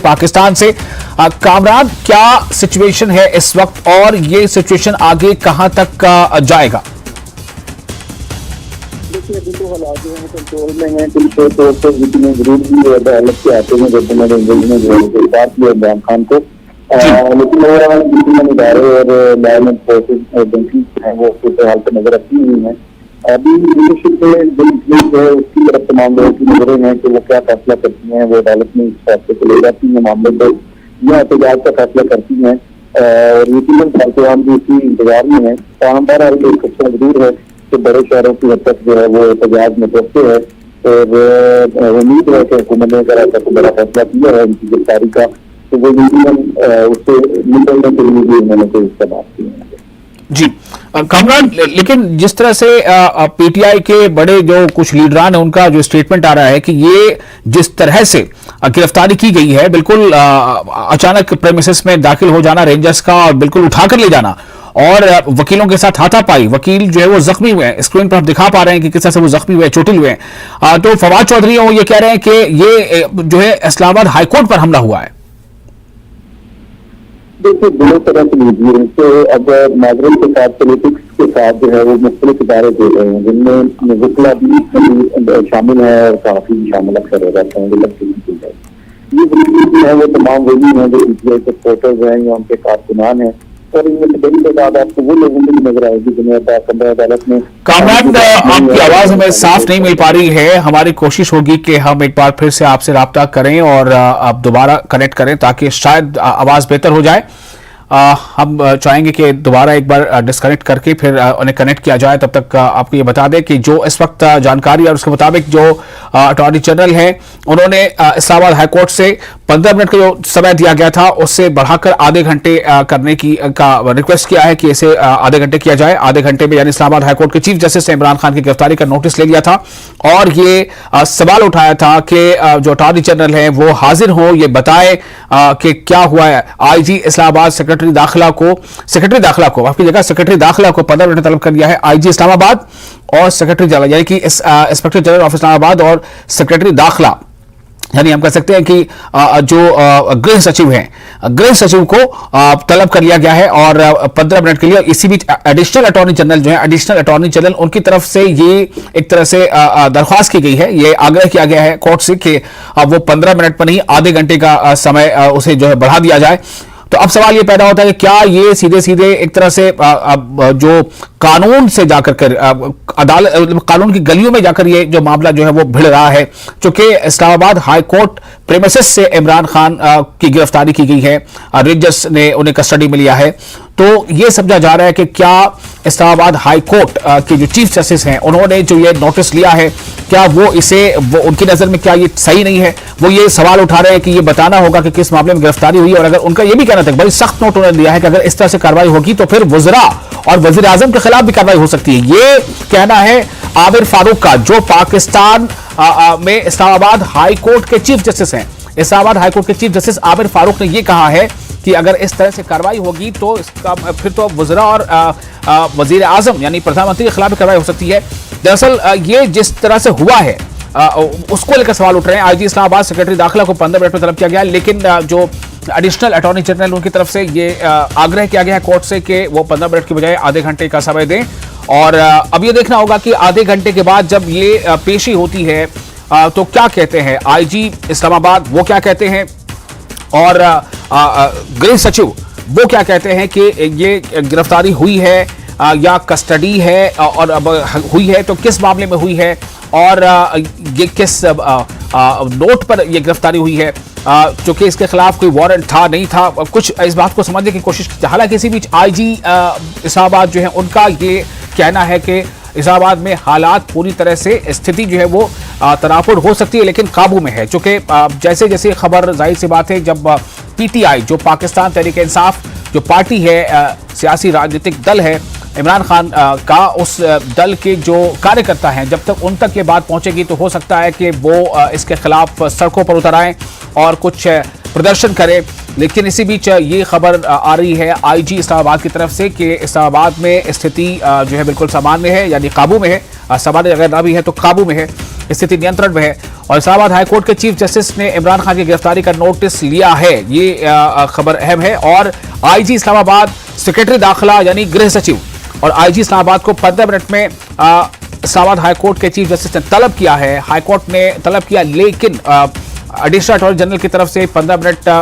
पाकिस्तान से। कामरान, क्या सिचुएशन है इस वक्त और ये सिचुएशन आगे कहां तक जाएगा? देखिए, अभी तो हालात जो है कंट्रोल में है। कुछ तौर पर जितने जरूर भी अदालत के आते हैं जब उन्होंने ने जो है गिरफ्तार किया इमरान खान को, लेकिन ओवरऑल जितने इदारे और लॉ एनफोर्समेंट एजेंसी हैं वो फिलहाल पर नजर रखी हुई है। अभी लीडरशिप जो है उसकी तरफ तमाम लोगों की नजरें हैं कि वो क्या फैसला करती हैं। वो अदालत में इस फैसले को ले जाती हैं, मामले को या एहतजाज का फैसला करती हैं और यकीनन पाकिस्तान भी इसी इंतजार में है। ताहम एक खतरा जरूर है कि बड़े शहरों की हद तक जो है वो एहतजाज में पहुंचते हैं और उम्मीद है कि हुकूमत ने अगर ऐसा बड़ा फैसला किया है इनकी गिरफ्तारी का तो वो यकीनन उससे निकलने के लिए भी उन्होंने कोई इसका बात की है। जी कामरान, लेकिन जिस तरह से पीटीआई के बड़े जो कुछ लीडरान है उनका जो स्टेटमेंट आ रहा है कि ये जिस तरह से गिरफ्तारी की गई है, बिल्कुल अचानक प्रेमिसेस में दाखिल हो जाना रेंजर्स का और बिल्कुल उठाकर ले जाना और वकीलों के साथ हाथापाई, वकील जो है वो जख्मी हुए हैं, स्क्रीन पर आप दिखा पा रहे हैं कि किस तरह से वो जख्मी हुए, चोटिल हुए हैं। तो फवाद चौधरी वो ये कह रहे हैं कि ये जो है इस्लामाबाद हाईकोर्ट पर हमला हुआ है। देखिए, दोनों तरह से लीजिए तो अब नागरिक के साथ पॉलिटिक्स के साथ जो है वो मुख्तलिफ इदारे दे रहे हैं जिनमें वकला भी शामिल है और काफी शामिल अक्सर हो जाते हैं। ये वकील जो है वो तमाम वही हैं जो पीटीआई के सपोर्टर्स हैं या उनके कारकुनान हैं और इनमें से बड़ी तादाद आपको वो लोगों में भी नजर आएगी जिन्हें अदालत में। कामरान, आपकी आवाज हमें साफ नहीं मिल पा रही है। हमारी कोशिश होगी कि हम एक बार फिर से आपसे राब्ता करें और आप दोबारा कनेक्ट करें ताकि शायद आवाज बेहतर हो जाए। हम चाहेंगे कि दोबारा एक बार डिस्कनेक्ट करके फिर उन्हें कनेक्ट किया जाए। तब तक आपको ये बता दें कि जो इस वक्त जानकारी है उसके मुताबिक जो अटॉर्नी जनरल है उन्होंने इस्लामाबाद हाईकोर्ट से 15 मिनट का जो समय दिया गया था उससे बढ़ाकर आधे घंटे करने की रिक्वेस्ट किया है कि इसे आधे घंटे किया जाए। आधे घंटे में यानी इस्लामाबाद हाईकोर्ट के चीफ जस्टिस ने इमरान खान की गिरफ्तारी का नोटिस ले लिया था और ये सवाल उठाया था कि जो अटॉर्नी जनरल है वो हाजिर हो, ये बताए कि क्या हुआ है। आईजी इस्लामाबाद सेक्रेटरी दाखिला को आपकी जगह सेक्रेटरी दाखिला को 15 मिनट तलब कर दिया है। आईजी इस्लामाबाद और सेक्रेटरी जनरल यानी कि इंस्पेक्टर जनरल ऑफ इस्लामाबाद और सेक्रेटरी दाखिला यानी हम कह सकते हैं कि जो गृह सचिव हैं, गृह सचिव को तलब कर लिया गया है और 15 मिनट के लिए। इसी बीच एडिशनल अटॉर्नी जनरल जो है, एडिशनल अटॉर्नी जनरल उनकी तरफ से ये एक तरह से दरख्वास्त की गई है, ये आग्रह किया गया है कोर्ट से कि वो 15 मिनट पर नहीं आधे घंटे का समय उसे जो है बढ़ा दिया जाए। तो अब सवाल ये पैदा होता है कि क्या ये सीधे सीधे एक तरह से जो कानून से जाकर कर अदालत कानून की गलियों में जाकर ये जो मामला जो है वो भिड़ रहा है, चूंकि इस्लामाबाद हाई कोर्ट प्रेमिसेस से इमरान खान की गिरफ्तारी की गई है, रेंजर्स ने उन्हें कस्टडी में लिया है। तो ये समझा जा रहा है कि क्या इस्लामाबाद हाई कोर्ट के जो चीफ जस्टिस हैं उन्होंने जो ये नोटिस लिया है क्या वो उनकी नजर में क्या ये सही नहीं है। वो ये सवाल उठा रहे हैं कि ये बताना होगा कि किस मामले में गिरफ्तारी हुई और अगर उनका ये भी कहना था बड़ी सख्त नोट उन्होंने दिया है कि अगर इस तरह से कार्रवाई होगी तो फिर वज़रा और वज़ीर आज़म के खिलाफ भी कार्रवाई हो सकती है। ये कहना है आबिर फारूक का, जो पाकिस्तान में इस्लामाबाद हाई कोर्ट के चीफ जस्टिस हैं। इस्लामाबाद हाई कोर्ट के चीफ जस्टिस आबिर फारूक ने यह कहा है कि अगर इस तरह से कार्रवाई होगी तो इसका फिर तो वज़रा और वज़ीर आज़म यानी प्रधानमंत्री के खिलाफ कार्रवाई हो सकती है। दरअसल ये जिस तरह से हुआ है उसको लेकर सवाल उठ रहे हैं। आईजी इस्लामाबाद सेक्रेटरी दाखिला को 15 मिनट में तलब किया गया, लेकिन जो एडिशनल अटॉर्नी जनरल उनकी तरफ से ये आग्रह किया गया है कोर्ट से कि वो 15 मिनट की बजाय आधे घंटे का समय दें। और अब ये देखना होगा कि आधे घंटे के बाद जब ये पेशी होती है तो क्या कहते हैं आईजी इस्लामाबाद, वो क्या कहते हैं और गृह सचिव वो क्या कहते हैं कि ये गिरफ्तारी हुई है या कस्टडी है और अब हुई है तो किस मामले में हुई है और ये किस नोट पर ये गिरफ्तारी हुई है, चूंकि इसके खिलाफ कोई वारंट था नहीं था। कुछ इस बात को समझने की कोशिश की। हालांकि इसी बीच आईजी इस्लामाबाद जो है उनका ये कहना है कि इस्लामाबाद में हालात पूरी तरह से स्थिति जो है वो तनापुर हो सकती है लेकिन काबू में है। चूंकि जैसे जैसे खबर, जाहिर सी बात है, जब पीटीआई जो पाकिस्तान तहरीक इंसाफ जो पार्टी है, सियासी राजनीतिक दल है इमरान खान का, उस दल के जो कार्यकर्ता हैं, जब तक उन तक ये बात पहुंचेगी तो हो सकता है कि वो इसके खिलाफ सड़कों पर उतर आएं और कुछ प्रदर्शन करें। लेकिन इसी बीच ये खबर आ रही है आईजी इस्लामाबाद की तरफ से कि इस्लामाबाद में स्थिति जो है बिल्कुल सामान्य है, यानी काबू में है। सामान्य अगर ना भी है तो काबू में है, स्थिति नियंत्रण में है और इस्लामाबाद हाईकोर्ट के चीफ जस्टिस ने इमरान खान की गिरफ्तारी का नोटिस लिया है, ये खबर अहम है। और आईजी इस्लामाबाद, सेक्रेटरी दाखिला यानी गृह सचिव और आईजी इस्लामाबाद को 15 मिनट में इस्लामाबाद हाईकोर्ट के चीफ जस्टिस ने तलब किया है। हाईकोर्ट ने तलब किया, लेकिन एडिशनल अटॉर्नी जनरल की तरफ से 15 मिनट